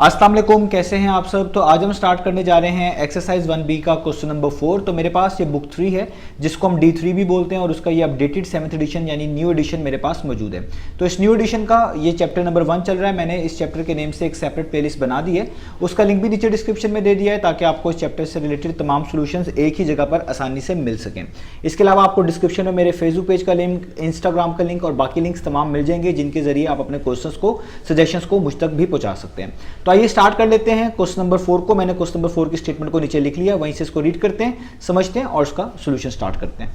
अस्सलाम वालेकुम, कैसे हैं आप सब। तो आज हम स्टार्ट करने जा रहे हैं एक्सरसाइज 1B का क्वेश्चन नंबर 4। तो मेरे पास ये बुक 3 है जिसको हम D3 भी बोलते हैं और उसका ये अपडेटेड 7th एडिशन यानी न्यू एडिशन मेरे पास मौजूद है। तो इस न्यू एडिशन का ये चैप्टर नंबर 1 चल रहा है। मैंने इस चैप्टर के नेम से एक सेपरेट प्लेलिस्ट बना दी है, उसका लिंक भी नीचे डिस्क्रिप्शन में दे दिया है ताकि आपको इस चैप्टर से रिलेटेड तमाम सोल्यूशंस एक ही जगह पर आसानी से मिल सकें। इसके अलावा आपको डिस्क्रिप्शन में मेरे फेसबुक पेज का लिंक, इंस्टाग्राम का लिंक और बाकी लिंक्स तमाम मिल जाएंगे जिनके जरिए आप अपने क्वेश्चंस को, सजेशंस को मुझ तक भी पहुंचा सकते हैं। तो आइए स्टार्ट कर लेते हैं क्वेश्चन नंबर 4 को। मैंने क्वेश्चन नंबर 4 की स्टेटमेंट को नीचे लिख लिया, वहीं से इसको रीड करते हैं, समझते हैं और उसका सॉल्यूशन स्टार्ट करते हैं।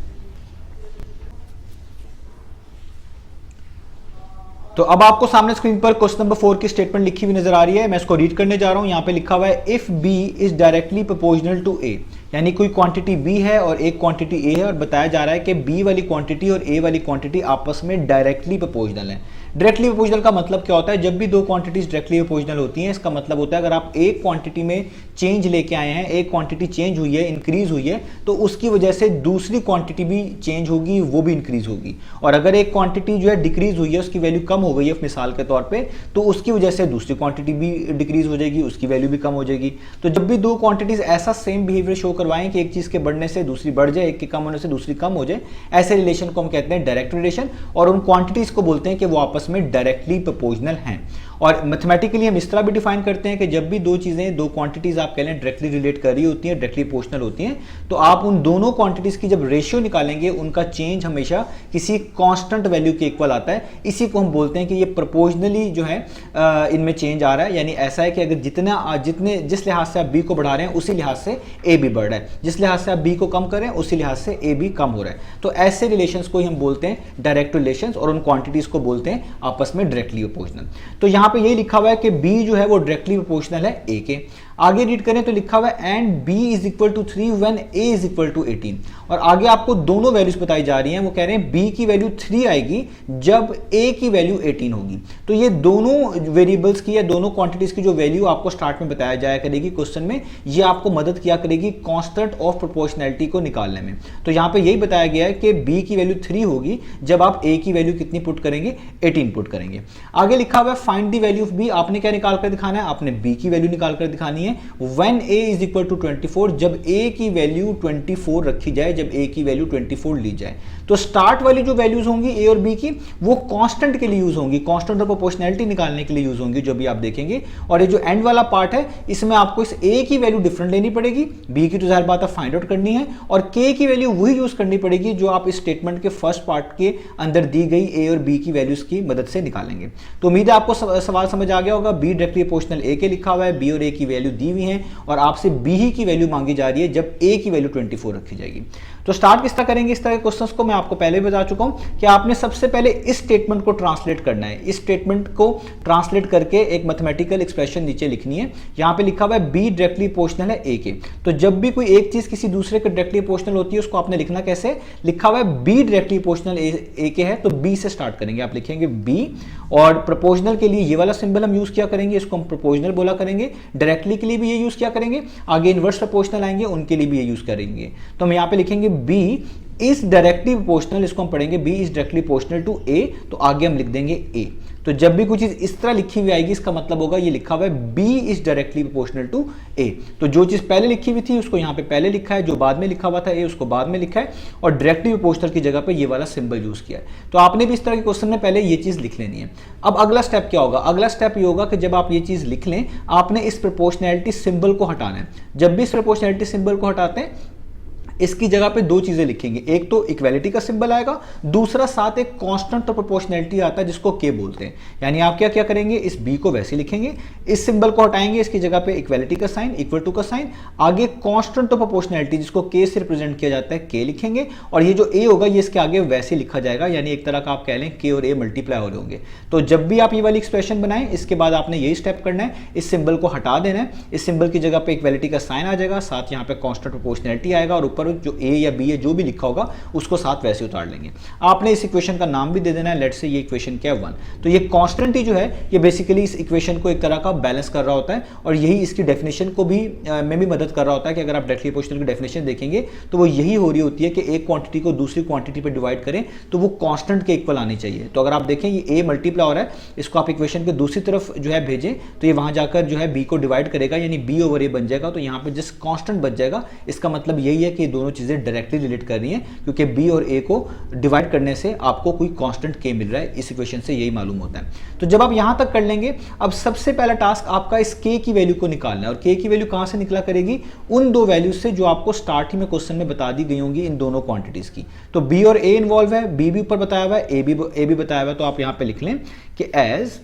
तो अब आपको सामने स्क्रीन पर क्वेश्चन नंबर 4 की स्टेटमेंट लिखी हुई नजर आ रही है। मैं इसको रीड करने जा रहा हूं। यहां पे लिखा हुआ है if B is directly proportional to A, यानी कोई क्वांटिटी B है और एक क्वांटिटी A है और बताया जा रहा है कि B वाली क्वांटिटी और A वाली क्वांटिटी आपस में डायरेक्टली प्रोपोर्शनल है। डायरेक्टली प्रोपोर्शनल का मतलब क्या होता है? जब भी दो क्वांटिटीज डायरेक्टली प्रोपोर्शनल होती हैं, इसका मतलब होता है अगर आप एक क्वांटिटी में चेंज लेके आए हैं, एक क्वांटिटी चेंज हुई है, इंक्रीज हुई है, तो उसकी वजह से दूसरी क्वांटिटी भी चेंज होगी, वो भी इंक्रीज होगी। और अगर एक क्वांटिटी जो है डिक्रीज हुई है, उसकी वैल्यू कम हो गई है मिसाल के तौर पे, तो उसकी वजह से दूसरी क्वांटिटी भी डिक्रीज हो जाएगी, उसकी वैल्यू भी कम हो जाएगी। तो जब भी दो क्वांटिटीज ऐसा सेम बिहेवियर शो करवाएं कि एक चीज के बढ़ने से दूसरी बढ़ जाए, एक के कम होने से दूसरी कम हो जाए, ऐसे रिलेशन को हम कहते हैं डायरेक्ट रिलेशन। और उन क्वांटिटीज को बोलते हैं कि वो आपस में डायरेक्टली प्रोपोर्शनल हैं। और मैथमेटिकली हम इस तरह भी डिफाइन करते हैं कि जब भी दो चीजें, दो क्वांटिटीज आप कह लें डायरेक्टली रिलेट कर रही होती हैं, डायरेक्टली प्रोपोर्शनल होती हैं, तो आप उन दोनों क्वांटिटीज की जब रेशियो निकालेंगे, उनका चेंज हमेशा किसी कांस्टेंट वैल्यू के इक्वल आता है। इसी को हम बोलते हैं कि ये प्रोपोर्शनली जो है इनमें चेंज आ रहा है। यानी ऐसा है कि अगर जितने जिस लिहाज से आप बी को बढ़ा रहे हैं उसी लिहाज से ए भी बढ़ रहा है, जिस लिहाज से आप बी को कम कर रहे हैं उसी लिहाज से ए भी कम हो रहा है। तो ऐसे रिलेशंस को ही हम बोलते हैं डायरेक्ट रिलेशंस और उन क्वांटिटीज को बोलते हैं आपस में डायरेक्टली प्रोपोर्शनल। तो यहां पे यही लिखा हुआ है कि बी जो है वो डायरेक्टली प्रोपोर्शनल है ए के। आगे रीड करें तो लिखा हुआ है and B is equal to 3 when A is equal to 18। और आगे आपको दोनों वैल्यूज बताई जा रही हैं। वो कह रहे हैं बी की वैल्यू 3 आएगी जब ए की वैल्यू 18 होगी। तो ये दोनों वेरिएबल्स की या दोनों क्वांटिटीज की जो वैल्यू आपको स्टार्ट में बताया जाया करेगी क्वेश्चन में, ये आपको मदद किया करेगी कांस्टेंट ऑफ प्रोपोर्शनैलिटी को निकालने में। तो यहां पे यही बताया गया है कि बी की वैल्यू 3 होगी जब आप ए की वैल्यू कितनी पुट करेंगे, 18 पुट करेंगे। आगे लिखा हुआ है find the value of B. आपने क्या निकाल कर दिखाना है? आपने बी की वैल्यू निकाल कर दिखानी है when A is equal to 24, जब ए की वैल्यू 24 रखी जाए, जब ए की वैल्यू 24 ली जाए। तो स्टार्ट वाली जो वैल्यूज होंगी ए और बी की, वो कांस्टेंट के लिए यूज होंगी, कांस्टेंट ऑफ प्रोपोर्शनैलिटी निकालने के लिए यूज होंगी, जो भी आप देखेंगे। और ये जो एंड वाला पार्ट है, इसमें आपको इस ए की वैल्यू डिफरेंट लेनी पड़ेगी, बी की तो जाहिर बात है फाइंड आउट करनी है, और के की वैल्यू वही यूज करनी पड़ेगी जो आप इस स्टेटमेंट के फर्स्ट पार्ट के अंदर दी गई ए और बी की वैल्यूज की मदद से निकालेंगे। तो उम्मीद है आपको सवाल समझ आ गया होगा। बी डायरेक्टली प्रोपोर्शनल ए के लिखा हुआ है, बी और ए की वैल्यू दी हुई है और आपसे बी ही की वैल्यू मांगी जा रही है जब ए की वैल्यू 24 रखी जाएगी। तो स्टार्ट किस तरह करेंगे इस तरह के क्वेश्चंस को? मैं आपको पहले बता चुका हूं कि आपने सबसे पहले इस स्टेटमेंट को ट्रांसलेट करना है। इस स्टेटमेंट को ट्रांसलेट करके एक मैथमेटिकल एक्सप्रेशन नीचे लिखनी है। यहां पे लिखा हुआ है बी डायरेक्टली प्रोपोर्शनल है ए के। तो जब भी कोई एक चीज किसी दूसरे के डायरेक्टली प्रोपोर्शनल होती है, उसको आपने लिखना कैसे? लिखा हुआ है बी डायरेक्टली प्रोपोर्शनल ए के है, तो बी से स्टार्ट करेंगे। आप लिखेंगे बी और प्रोपोर्शनल के लिए ये वाला सिंबल हम यूज किया करेंगे, इसको हम प्रोपोर्शनल बोला करेंगे। डायरेक्टली के लिए भी ये यूज किया करेंगे, आगे इनवर्स प्रोपोर्शनल आएंगे उनके लिए भी ये यूज करेंगे। तो हम यहां पे लिखेंगे बी इज डायरेक्टली प्रोपोर्शनल, इसको हम पढ़ेंगे B is directly proportional to A, तो आगे हम लिख देंगे ए। तो जब भी कोई चीज इस तरह लिखी हुई आएगी, इसका मतलब होगा ये लिखा हुआ है B is directly proportional to A. तो जो चीज पहले लिखी हुई थी उसको यहां पे पहले लिखा है, जो बाद में लिखा हुआ था ए उसको बाद में लिखा है, और डायरेक्टली प्रोपोर्शनल की जगह पे ये वाला सिंबल यूज किया है। तो आपने भी इस तरह के क्वेश्चन में पहले ये चीज लिख लेनी है। अब अगला स्टेप क्या होगा? अगला स्टेप ये होगा कि जब आप ये चीज लिख लें, आपने इस प्रोपोर्शनैलिटी सिंबल को हटाना है। जब भी इस प्रोपोर्शनैलिटी सिंबल को हटाते हैं, इसकी जगह पे दो चीजें लिखेंगे, एक तो इक्वालिटी का सिंबल आएगा, दूसरा साथ एक कांस्टेंट ऑफ प्रोपोर्शनैलिटी आता है जिसको के बोलते हैं। यानी आप क्या क्या करेंगे? इस बी को वैसे लिखेंगे, इस सिंबल को हटाएंगे, इसकी जगह पे इक्वालिटी का साइन, इक्वल टू का साइन, आगे कांस्टेंट ऑफ प्रोपोर्शनैलिटी जिसको के से रिप्रेजेंट किया जाता है के लिखेंगे, और ये जो ए होगा ये इसके आगे वैसे लिखा जाएगा। यानी एक तरह का आप कह लें के और ए मल्टीप्लाई हो रहे होंगे। तो जब भी आप ये वाली एक्सप्रेशन बनाएं, इसके बाद आपने यही स्टेप करना है, इस सिंबल को हटा देना है, इस सिंबल की जगह पे इक्वालिटी का साइन आ जाएगा, साथ यहाँ पे कांस्टेंट प्रोपोर्शनैलिटी आएगा और ऊपर और जो ए या बी है जो भी लिखा होगा उसको साथ वैसे उतार लेंगे। आपने इस इक्वेशन का नाम भी दे देना है, लेट्स से ये इक्वेशन क्या है 1। तो ये कांस्टेंट ही जो है ये बेसिकली इस इक्वेशन को एक तरह का बैलेंस कर रहा होता है और यही इसकी डेफिनेशन को भी में भी मदद कर रहा होता है कि अगर आप डायरेक्टली प्रोपोर्शनल की डेफिनेशन देखेंगे तो वो यही हो रही होती है कि एक क्वांटिटी को दूसरी क्वांटिटी पे डिवाइड करें तो वो कांस्टेंट के इक्वल आनी चाहिए। तो अगर आप देखें ये ए मल्टीप्लाई हो रहा है, इसको आप इक्वेशन के दूसरी तरफ जो है भेजें तो ये वहां जाकर जो है बी को डिवाइड करेगा, यानी बी ओवर ए बन जाएगा। तो यहाँ पे जिस कांस्टेंट बच जाएगा इसका मतलब यही है कि ये दोनों चीजें डायरेक्टली रिलेट कर रही हैं क्योंकि बी और ए को डिवाइड करने से आपको कोई कांस्टेंट के मिल रहा है। इस इक्वेशन से यही मालूम होता है। तो जब आप यहां तक कर लेंगे, अब सबसे पहला टास्क आपका इस के की वैल्यू को निकालना है। और के की वैल्यू कहां से निकला करेगी? उन दो वैल्यूज से जो आपको स्टार्ट ही में क्वेश्चन में बता दी गई होंगी इन दोनों क्वांटिटीज की। तो बी और ए इन्वॉल्व है, बी भी ऊपर बताया हुआ है, ए भी बताया हुआ है। तो आप यहां पे लिख लें कि as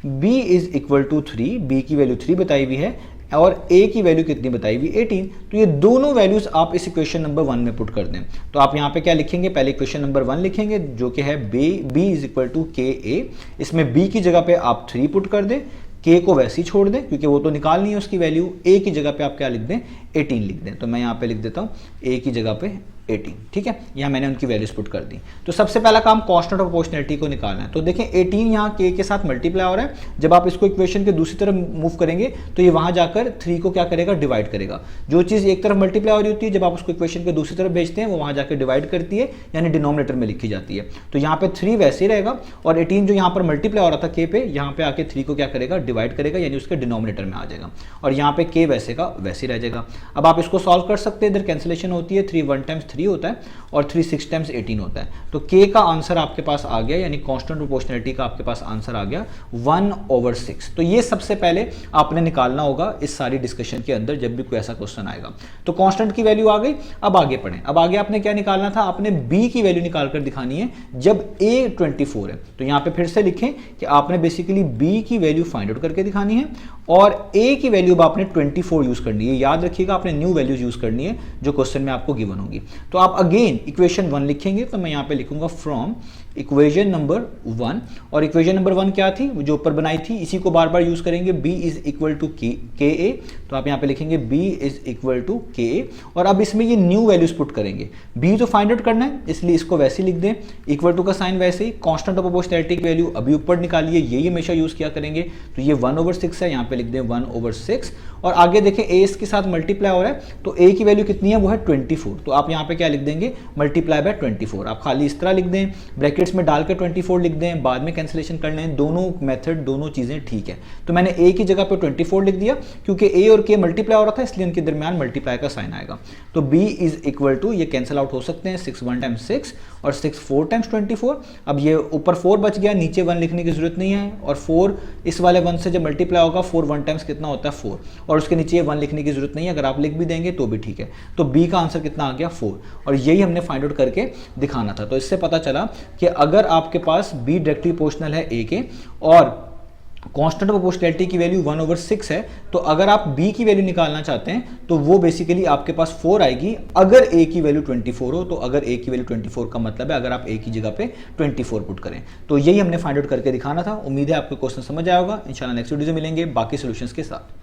B is equal to 3, B की वैल्यू 3 बताई हुई है और ए की वैल्यू कितनी बताई हुई 18। तो ये दोनों वैल्यूज आप इस इक्वेशन नंबर 1 में पुट कर दें। तो आप यहाँ पे क्या लिखेंगे? पहले इक्वेशन नंबर 1 लिखेंगे जो कि है बी इज इक्वल टू के ए। इसमें बी की जगह पे आप 3 पुट कर दें, के को वैसे ही छोड़ दें क्योंकि वो तो निकालनी है उसकी वैल्यू। ए की जगह पे आप क्या लिख दें? 18 लिख दें। तो मैं यहाँ पे लिख देता हूँ ए की जगह पे 18, ठीक है। यहाँ मैंने उनकी वैल्यूज पुट कर दी। तो सबसे पहला काम कांस्टेंट ऑफ प्रोपोर्शनैलिटी को निकालना है। तो देखें 18 यहाँ के साथ मल्टीप्लाई हो रहा है। जब आप इसको इक्वेशन के दूसरी तरफ मूव करेंगे तो ये वहां जाकर 3 को क्या करेगा? डिवाइड करेगा। जो चीज एक तरफ मल्टीप्लाई हो रही होती है जब आप उसको इक्वेशन के दूसरी तरफ भेजते हैं वो वहां जाकर डिवाइड करती है, यानी डिनोमिनेटर में लिखी जाती है। तो यहाँ पे 3 वैसे ही रहेगा और 18 जो यहाँ पर मल्टीप्लाई हो रहा था के पे, यहाँ पे आके 3 को क्या करेगा? डिवाइड करेगा, यानी उसके डिनोमिनेटर में आ जाएगा और यहाँ पे के वैसे का वैसे रह जाएगा। अब आप इसको सॉल्व कर सकते हैं, इधर कैंसिलेशन होती है, 3 1 टाइम्स 3 होता है और 3 6 टाइम्स 18 होता है। तो k का आंसर आपके पास आ गया, यानी कांस्टेंट प्रोपोर्शनैलिटी का आपके पास आंसर आ गया 1/6। तो ये सबसे पहले आपने निकालना होगा इस सारी डिस्कशन के अंदर जब भी कोई ऐसा क्वेश्चन आएगा। तो कांस्टेंट की वैल्यू आ गई। अब आगे पढ़ें। अब आगे आपने क्या निकालना था? आपने b की वैल्यू निकाल कर दिखानी है जब a 24 है। तो यहां पे फिर से लिखें कि आपने बेसिकली b की वैल्यू फाइंड आउट करके दिखानी है और a की वैल्यू आपने 24 यूज करनी है। याद रखिएगा आपने न्यू वैल्यूज यूज करनी है जो क्वेश्चन में आपको गिवन होगी। तो आप अगेन इक्वेशन 1 लिखेंगे। तो मैं यहां पे लिखूंगा फ्रॉम इक्वेशन नंबर 1। और इक्वेशन नंबर 1 क्या थी? जो ऊपर बनाई थी इसी को बार बार यूज करेंगे। b इज इक्वल टू के ए। तो आप यहां पे लिखेंगे b इज इक्वल टू के ए और अब इसमें ये न्यू वैल्यूज पुट करेंगे। b तो फाइंड आउट करना है इसलिए इसको वैसे लिख दें, इक्वल टू का साइन वैसे ही। कांस्टेंट ऑफ प्रोपोर्शनैलिटी की वैल्यू अभी ऊपर निकालिए, यही हमेशा यूज किया करेंगे। तो ये 1/6 है, यहां पे लिख दें 1/6 और आगे देखें a इसके साथ मल्टीप्लाई हो रहा है तो a की वैल्यू कितनी है? वो है 24। तो आप यहां पे क्या लिख देंगे? Multiply by 24। आप खाली इस तरह लिख दें, ब्रैकेट्स में डालकर 24 लिख दें, बाद में कैंसिलेशन कर लें। दोनों मेथड दोनों चीजें ठीक है। तो मैंने a की जगह पे 24 लिख दिया क्योंकि a और k मल्टीप्लाई हो रहा था इसलिए उनके दरमियान मल्टीप्लाई का साइन आएगा। तो b इज इक्वल टू, ये कैंसिल आउट हो सकते हैं, 6 1 टाइम्स 6 और 6 4 टाइम्स 24। अब ये ऊपर 4 बच गया, नीचे 1 लिखने की जरूरत नहीं है और 4 इस वाले 1 से जब मल्टीप्लाई होगा 4 1 टाइम्स कितना होता है? 4 और उसके नीचे 1 लिखने की जरूरत नहीं है। अगर आप लिख भी देंगे तो भी ठीक है। तो b का आंसर कितना आ गया? 4 और यही हमने फाइंड आउट करके दिखाना था। तो इससे पता चला कि अगर आपके पास b डायरेक्टली प्रोपोर्शनल है a के और कांस्टेंट ऑफ प्रोपोर्शनैलिटी की वैल्यू 1/6 है, तो अगर आप b की वैल्यू निकालना चाहते हैं तो वो बेसिकली आपके पास 4 आएगी अगर a की वैल्यू 24 हो। तो अगर a की वैल्यू 24 का मतलब है अगर आप a की जगह पे 24 पुट करें। तो यही हमने फाइंड आउट करके दिखाना था। उम्मीद है आपको क्वेश्चन समझ आया होगा। इंशाल्लाह नेक्स्ट वीडियो में मिलेंगे बाकी सॉल्यूशंस के साथ।